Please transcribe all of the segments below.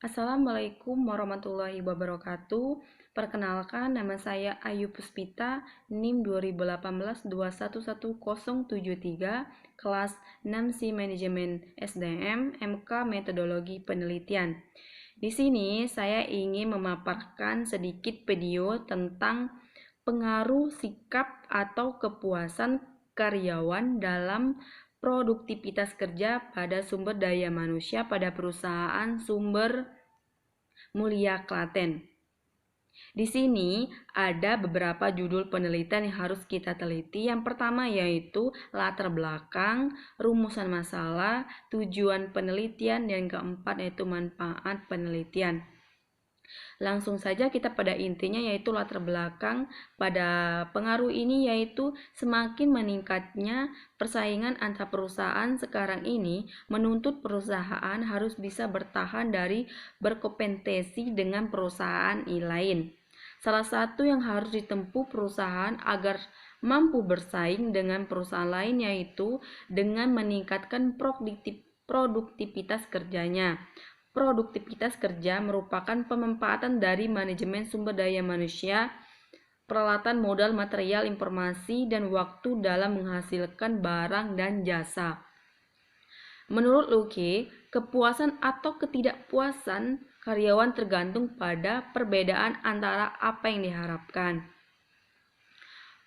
Assalamualaikum warahmatullahi wabarakatuh. Perkenalkan, nama saya Ayu Puspita, NIM 2018-211073, kelas 6C Manajemen SDM, MK Metodologi Penelitian. Di sini saya ingin memaparkan sedikit video tentang pengaruh sikap atau kepuasan karyawan dalam produktivitas kerja pada sumber daya manusia pada perusahaan sumber Mulia Klaten. Di sini ada beberapa judul penelitian yang harus kita teliti. Yang pertama yaitu latar belakang, rumusan masalah, tujuan penelitian, dan yang keempat yaitu manfaat penelitian. Langsung saja kita pada intinya yaitu latar belakang pada pengaruh ini yaitu semakin meningkatnya persaingan antar perusahaan sekarang ini menuntut perusahaan harus bisa bertahan dari berkompetisi dengan perusahaan lain. Salah satu yang harus ditempuh perusahaan agar mampu bersaing dengan perusahaan lain yaitu dengan meningkatkan produktivitas kerjanya. Produktivitas kerja merupakan pemanfaatan dari manajemen sumber daya manusia, peralatan, modal, material, informasi, dan waktu dalam menghasilkan barang dan jasa. Menurut Luke, kepuasan atau ketidakpuasan karyawan tergantung pada perbedaan antara apa yang diharapkan.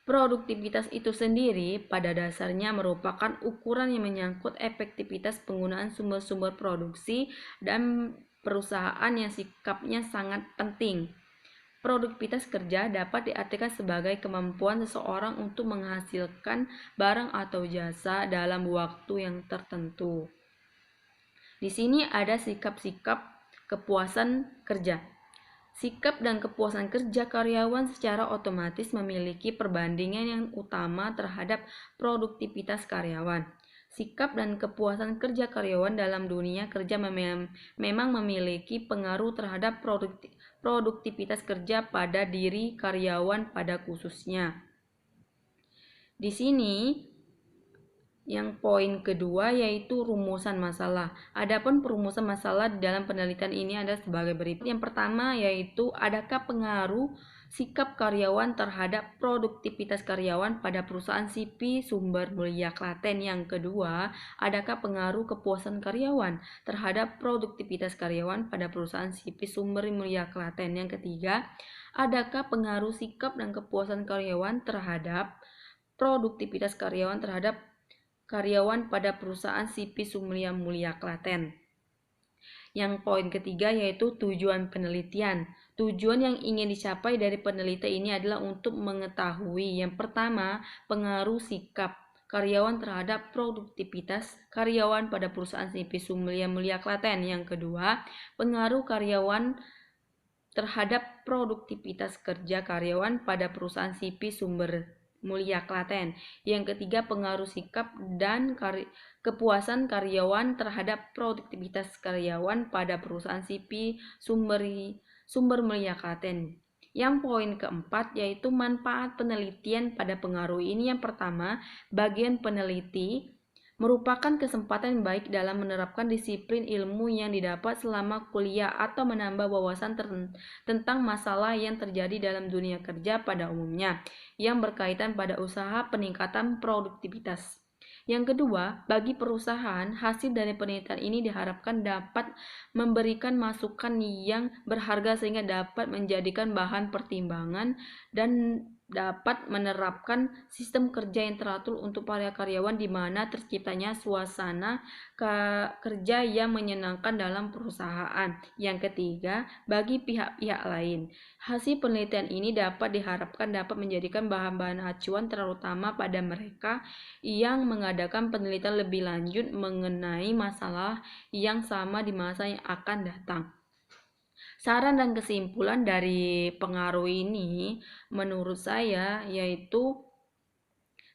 Produktivitas itu sendiri pada dasarnya merupakan ukuran yang menyangkut efektivitas penggunaan sumber-sumber produksi dan perusahaan yang sikapnya sangat penting. Produktivitas kerja dapat diartikan sebagai kemampuan seseorang untuk menghasilkan barang atau jasa dalam waktu yang tertentu. Di sini ada sikap-sikap kepuasan kerja. Sikap dan kepuasan kerja karyawan secara otomatis memiliki perbandingan yang utama terhadap produktivitas karyawan. Sikap dan kepuasan kerja karyawan dalam dunia kerja memang memiliki pengaruh terhadap produktivitas kerja pada diri karyawan pada khususnya. Di sini yang poin kedua yaitu rumusan masalah. Adapun perumusan masalah di dalam penelitian ini ada sebagai berikut. Yang pertama yaitu adakah pengaruh sikap karyawan terhadap produktivitas karyawan pada perusahaan CP Sumber Mulia Klaten. Yang kedua, adakah pengaruh kepuasan karyawan terhadap produktivitas karyawan pada perusahaan CP Sumber Mulia Klaten. Yang ketiga, adakah pengaruh sikap dan kepuasan karyawan terhadap produktivitas karyawan terhadap karyawan pada perusahaan CP Sumber Mulia Klaten. Yang poin ketiga yaitu tujuan penelitian. Tujuan yang ingin dicapai dari penelitian ini adalah untuk mengetahui yang pertama, pengaruh sikap karyawan terhadap produktivitas karyawan pada perusahaan CP Sumber Mulia Klaten. Yang kedua, pengaruh karyawan terhadap produktivitas kerja karyawan pada perusahaan CP Sumber Mulia Klaten. Yang ketiga, pengaruh sikap dan kepuasan karyawan terhadap produktivitas karyawan pada perusahaan CP Sumber Mulia Klaten. Yang poin keempat yaitu manfaat penelitian pada pengaruh ini. Yang pertama, bagian peneliti merupakan kesempatan yang baik dalam menerapkan disiplin ilmu yang didapat selama kuliah atau menambah wawasan tentang masalah yang terjadi dalam dunia kerja pada umumnya yang berkaitan pada usaha peningkatan produktivitas. Yang kedua, bagi perusahaan, hasil dari penelitian ini diharapkan dapat memberikan masukan yang berharga sehingga dapat menjadikan bahan pertimbangan dan dapat menerapkan sistem kerja yang teratur untuk para karyawan di mana terciptanya suasana kerja yang menyenangkan dalam perusahaan. Yang ketiga, bagi pihak-pihak lain, hasil penelitian ini dapat diharapkan dapat menjadikan bahan-bahan acuan terutama pada mereka yang mengadakan penelitian lebih lanjut mengenai masalah yang sama di masa yang akan datang. Saran dan kesimpulan dari pengaruh ini menurut saya yaitu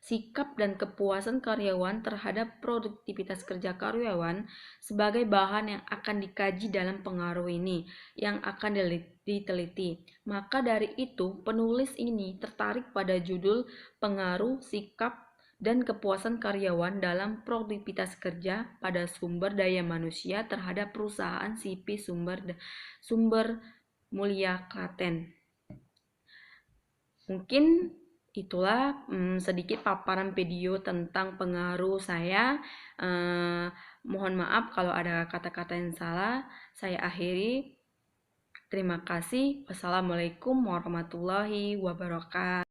sikap dan kepuasan karyawan terhadap produktivitas kerja karyawan sebagai bahan yang akan dikaji dalam pengaruh ini yang akan diteliti. Maka dari itu penulis ini tertarik pada judul pengaruh sikap dan kepuasan karyawan dalam produktivitas kerja pada sumber daya manusia terhadap perusahaan CP Sumber Mulia Klaten. Mungkin itulah sedikit paparan video tentang pengaruh saya. Mohon maaf kalau ada kata-kata yang salah. Saya akhiri. Terima kasih. Wassalamualaikum warahmatullahi wabarakatuh.